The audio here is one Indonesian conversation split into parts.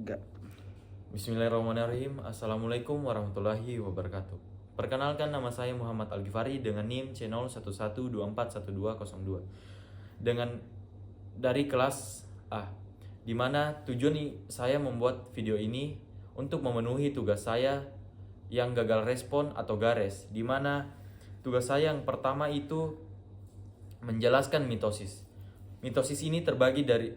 Enggak. Bismillahirrahmanirrahim. Assalamualaikum warahmatullahi wabarakatuh. Perkenalkan, nama saya Muhammad Al-Ghifari dengan NIM C0111241202 dengan dari kelas A, di mana tujuan saya membuat video ini untuk memenuhi tugas saya yang gagal respon atau gares, di mana tugas saya yang pertama itu menjelaskan mitosis. Mitosis ini terbagi dari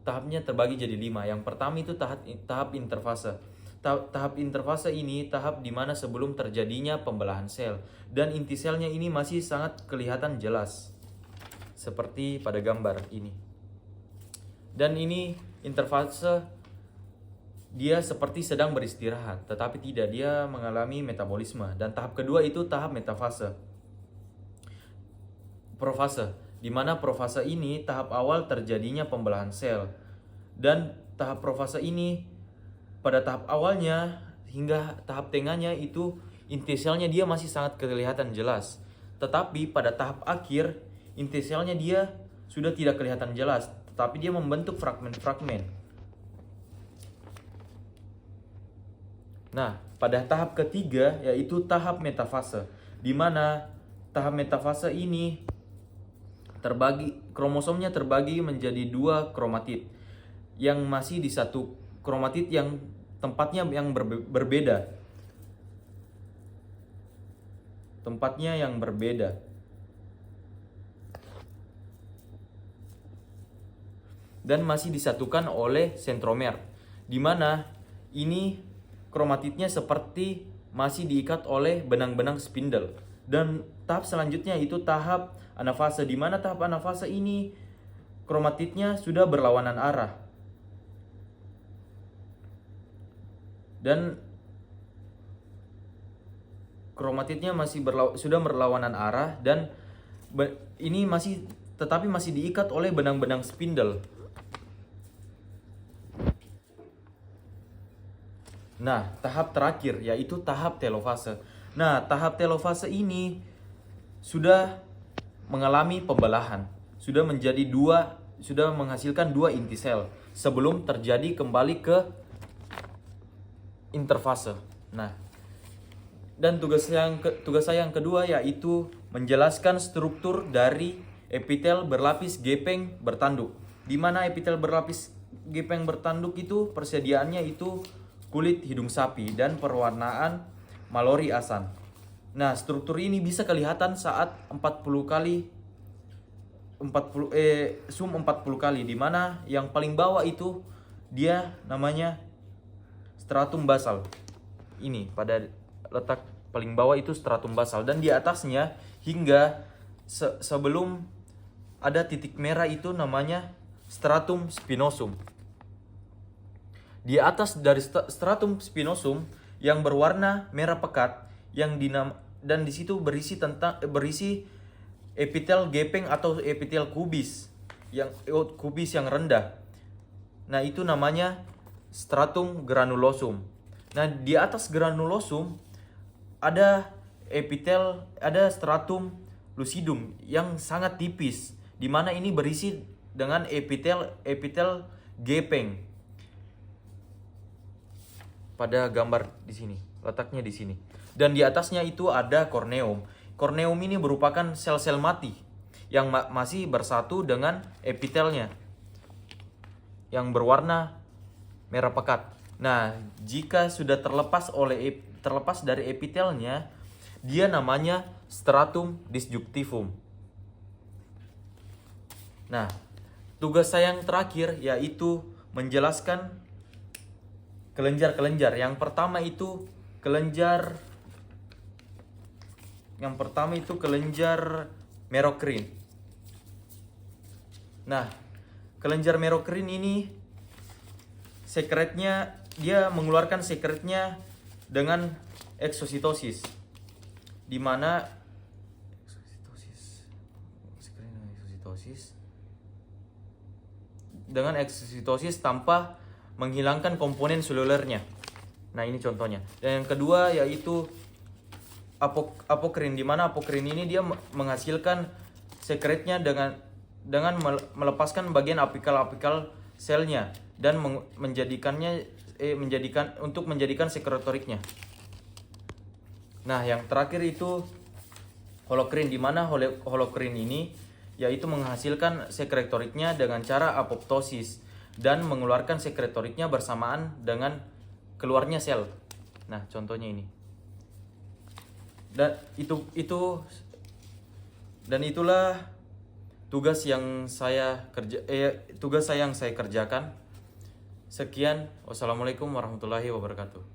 tahapnya terbagi jadi 5. Yang pertama itu tahap interfase. Tahap interfase ini tahap di mana sebelum terjadinya pembelahan sel, dan inti selnya ini masih sangat kelihatan jelas seperti pada gambar ini. Dan ini interfase, dia seperti sedang beristirahat, tetapi tidak, dia mengalami metabolisme. Dan tahap kedua itu tahap metafase. Profase, di mana profase ini tahap awal terjadinya pembelahan sel. Dan tahap profase ini pada tahap awalnya hingga tahap tengahnya itu inti selnya dia masih sangat kelihatan jelas. Tetapi pada tahap akhir inti selnya dia sudah tidak kelihatan jelas, tetapi dia membentuk fragmen-fragmen. Nah, pada tahap ketiga yaitu tahap metafase, di mana tahap metafase ini kromosomnya terbagi menjadi 2 kromatid yang masih di satu kromatid yang tempatnya yang berbeda. Tempatnya yang berbeda. Dan masih disatukan oleh sentromer, di mana ini kromatidnya seperti masih diikat oleh benang-benang spindle. Dan tahap selanjutnya itu tahap anafase, di mana tahap anafase ini kromatidnya sudah berlawanan arah. Dan kromatidnya sudah berlawanan arah, dan ini tetapi masih diikat oleh benang-benang spindle. Nah, tahap terakhir yaitu tahap telofase. Nah, tahap telofase ini sudah mengalami pembelahan, sudah menghasilkan 2 inti sel sebelum terjadi kembali ke interfase. Nah, dan tugas saya yang kedua yaitu menjelaskan struktur dari epitel berlapis gepeng bertanduk, di mana epitel berlapis gepeng bertanduk itu persediaannya itu kulit hidung sapi dan perwarnaan malori asan. Nah, struktur ini bisa kelihatan saat zoom 40 kali, di mana yang paling bawah itu dia namanya stratum basal. Ini pada letak paling bawah itu stratum basal, dan di atasnya hingga sebelum ada titik merah itu namanya stratum spinosum. Di atas dari stratum spinosum yang berwarna merah pekat dan di situ berisi epitel gepeng atau epitel kubis yang rendah. Nah, itu namanya stratum granulosum. Nah, di atas granulosum ada stratum lucidum yang sangat tipis, di mana ini berisi dengan epitel gepeng. Pada gambar di sini, letaknya di sini. Dan di atasnya itu ada corneum. Corneum ini merupakan sel-sel mati yang masih bersatu dengan epitelnya yang berwarna merah pekat. Nah, jika sudah terlepas dari epitelnya, dia namanya stratum disjuntivum. Nah, tugas saya yang terakhir yaitu menjelaskan kelenjar-kelenjar. Yang pertama itu kelenjar merokrin. Nah, kelenjar merokrin ini dia mengeluarkan sekretnya dengan eksositosis, di mana dengan eksositosis tanpa menghilangkan komponen selulernya. Nah, ini contohnya. Dan yang kedua yaitu apokrin, di mana apokrin ini dia menghasilkan sekretnya dengan melepaskan bagian apikal selnya dan menjadikan sekretoriknya. Nah, yang terakhir itu holocrene, di mana holocrene ini yaitu menghasilkan sekretoriknya dengan cara apoptosis dan mengeluarkan sekretoriknya bersamaan dengan keluarnya sel. Nah, contohnya ini. Dan itulah tugas yang saya kerjakan. Sekian, wassalamualaikum warahmatullahi wabarakatuh.